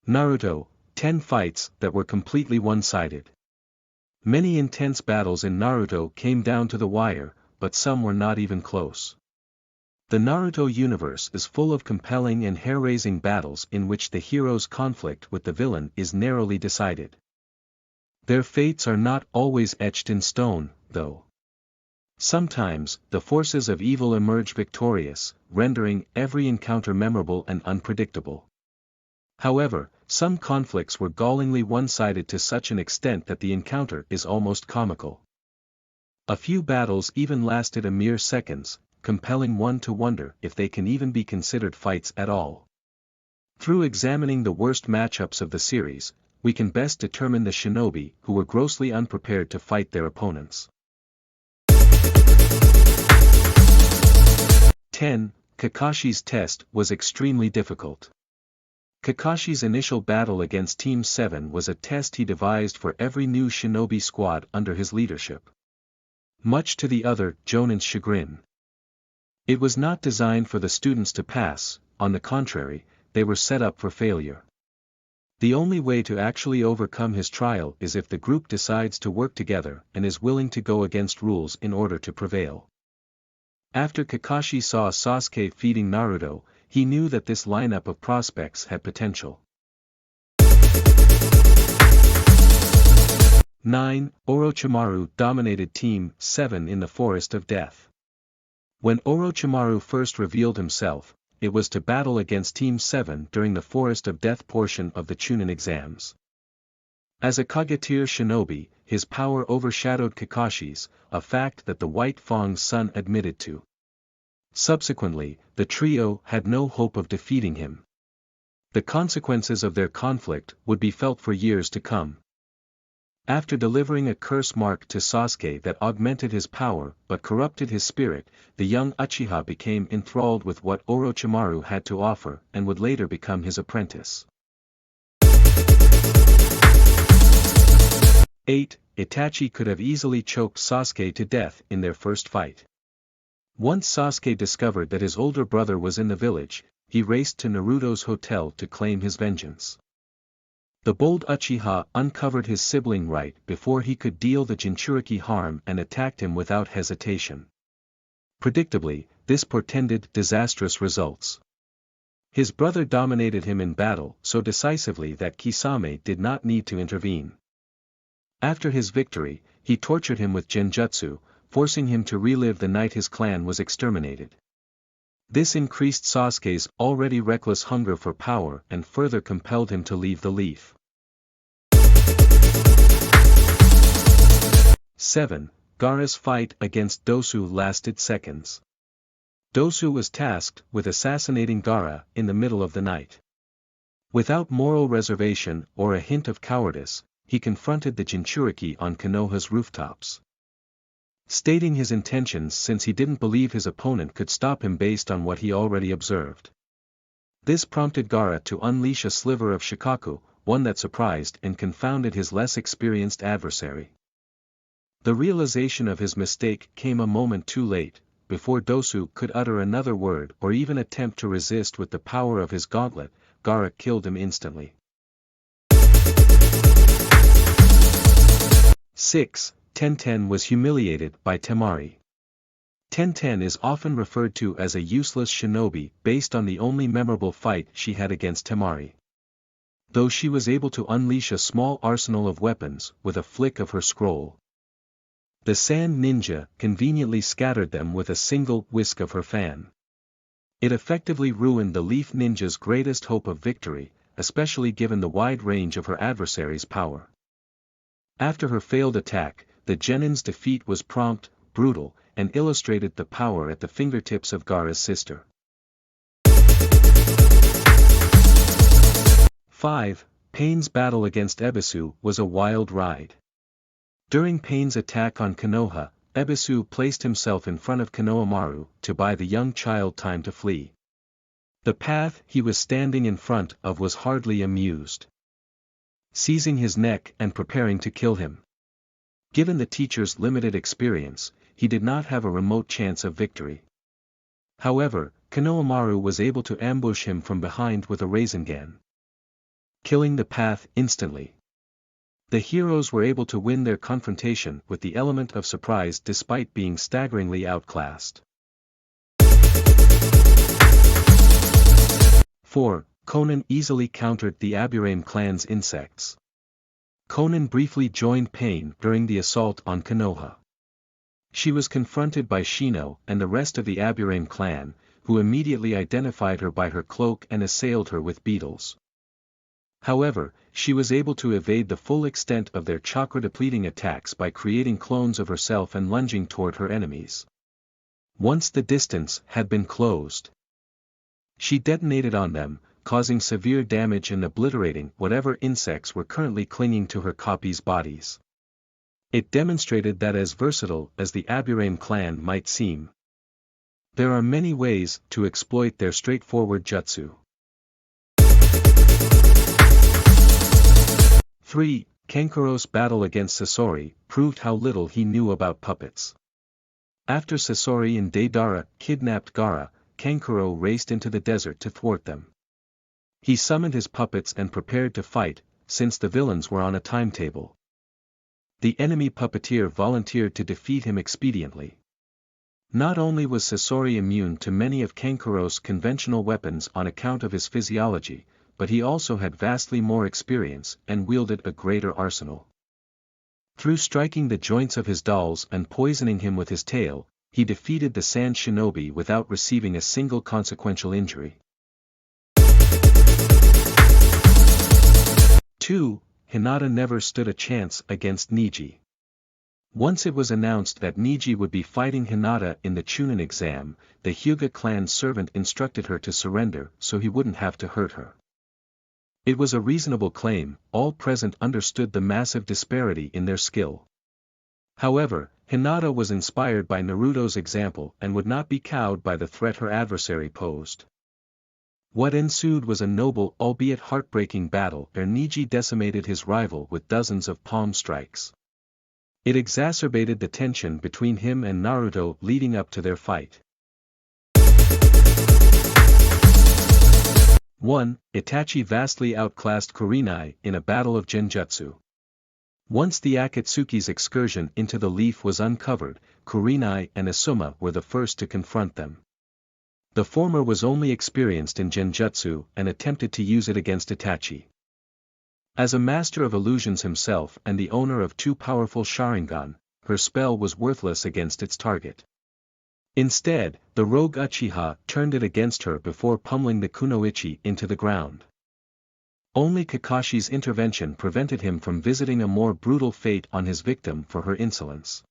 Naruto, 10 fights that were completely one-sided. Many intense battles in Naruto came down to the wire, but some were not even close. The Naruto universe is full of compelling and hair-raising battles in which the hero's conflict with the villain is narrowly decided. Their fates are not always etched in stone, though. Sometimes, the forces of evil emerge victorious, rendering every encounter memorable and unpredictable. However, some conflicts were gallingly one-sided to such an extent that the encounter is almost comical. A few battles even lasted a mere seconds, compelling one to wonder if they can even be considered fights at all. Through examining the worst matchups of the series, we can best determine the shinobi who were grossly unprepared to fight their opponents. 10. Kakashi's test was extremely difficult. Kakashi's initial battle against Team 7 was a test he devised for every new shinobi squad under his leadership. Much to the other Jonin's chagrin. It was not designed for the students to pass, on the contrary, they were set up for failure. The only way to actually overcome his trial is if the group decides to work together and is willing to go against rules in order to prevail. After Kakashi saw Sasuke feeding Naruto, he knew that this lineup of prospects had potential. 9. Orochimaru dominated Team 7 in the Forest of Death. When Orochimaru first revealed himself, it was to battle against Team 7 during the Forest of Death portion of the Chunin exams. As a Kageteer shinobi, his power overshadowed Kakashi's, a fact that the White Fang's son admitted to. Subsequently, the trio had no hope of defeating him. The consequences of their conflict would be felt for years to come. After delivering a curse mark to Sasuke that augmented his power but corrupted his spirit, the young Uchiha became enthralled with what Orochimaru had to offer and would later become his apprentice. 8. Itachi could have easily choked Sasuke to death in their first fight. Once Sasuke discovered that his older brother was in the village, he raced to Naruto's hotel to claim his vengeance. The bold Uchiha uncovered his sibling right before he could deal the Jinchuriki harm and attacked him without hesitation. Predictably, this portended disastrous results. His brother dominated him in battle so decisively that Kisame did not need to intervene. After his victory, he tortured him with genjutsu, forcing him to relive the night his clan was exterminated. This increased Sasuke's already reckless hunger for power and further compelled him to leave the leaf. 7. Gaara's fight against Dosu lasted seconds. Dosu was tasked with assassinating Gaara in the middle of the night. Without moral reservation or a hint of cowardice, he confronted the Jinchuriki on Konoha's rooftops. Stating his intentions since he didn't believe his opponent could stop him based on what he already observed. This prompted Gaara to unleash a sliver of Shikaku, one that surprised and confounded his less experienced adversary. The realization of his mistake came a moment too late. Before Dosu could utter another word or even attempt to resist with the power of his gauntlet, Gaara killed him instantly. 6. Tenten was humiliated by Temari. Tenten is often referred to as a useless shinobi based on the only memorable fight she had against Temari. Though she was able to unleash a small arsenal of weapons with a flick of her scroll. The sand ninja conveniently scattered them with a single whisk of her fan. It effectively ruined the leaf ninja's greatest hope of victory, especially given the wide range of her adversary's power. After her failed attack, the genin's defeat was prompt, brutal, and illustrated the power at the fingertips of Gaara's sister. 5. Pain's battle against Ebisu was a wild ride. During Pain's attack on Konoha, Ebisu placed himself in front of Konohamaru to buy the young child time to flee. The path he was standing in front of was hardly amused. Seizing his neck and preparing to kill him. Given the teacher's limited experience, he did not have a remote chance of victory. However, Konohamaru was able to ambush him from behind with a Rasengan. killing the path instantly. The heroes were able to win their confrontation with the element of surprise despite being staggeringly outclassed. 4. Conan easily countered the Aburame clan's insects. Conan briefly joined Pain during the assault on Konoha. She was confronted by Shino and the rest of the Aburame clan, who immediately identified her by her cloak and assailed her with beetles. However, she was able to evade the full extent of their chakra-depleting attacks by creating clones of herself and lunging toward her enemies. Once the distance had been closed, she detonated on them, causing severe damage and obliterating whatever insects were currently clinging to her copies' bodies. It demonstrated that as versatile as the Aburame clan might seem, there are many ways to exploit their straightforward jutsu. 3. Kankuro's battle against Sasori proved how little he knew about puppets. After Sasori and Deidara kidnapped Gaara, Kankuro raced into the desert to thwart them. He summoned his puppets and prepared to fight, since the villains were on a timetable. The enemy puppeteer volunteered to defeat him expediently. Not only was Sasori immune to many of Kankuro's conventional weapons on account of his physiology, but he also had vastly more experience and wielded a greater arsenal. Through striking the joints of his dolls and poisoning him with his tail, he defeated the Sand Shinobi without receiving a single consequential injury. 2. Hinata never stood a chance against Niji. Once it was announced that Niji would be fighting Hinata in the Chunin exam, the Hyuga clan servant instructed her to surrender so he wouldn't have to hurt her. It was a reasonable claim, all present understood the massive disparity in their skill. However, Hinata was inspired by Naruto's example and would not be cowed by the threat her adversary posed. What ensued was a noble albeit heartbreaking battle where Niji decimated his rival with dozens of palm strikes. It exacerbated the tension between him and Naruto leading up to their fight. 1. Itachi vastly outclassed Kurenai in a battle of genjutsu. Once the Akatsuki's excursion into the leaf was uncovered, Kurenai and Asuma were the first to confront them. The former was only experienced in genjutsu and attempted to use it against Itachi. As a master of illusions himself and the owner of two powerful Sharingan, her spell was worthless against its target. Instead, the rogue Uchiha turned it against her before pummeling the kunoichi into the ground. Only Kakashi's intervention prevented him from visiting a more brutal fate on his victim for her insolence.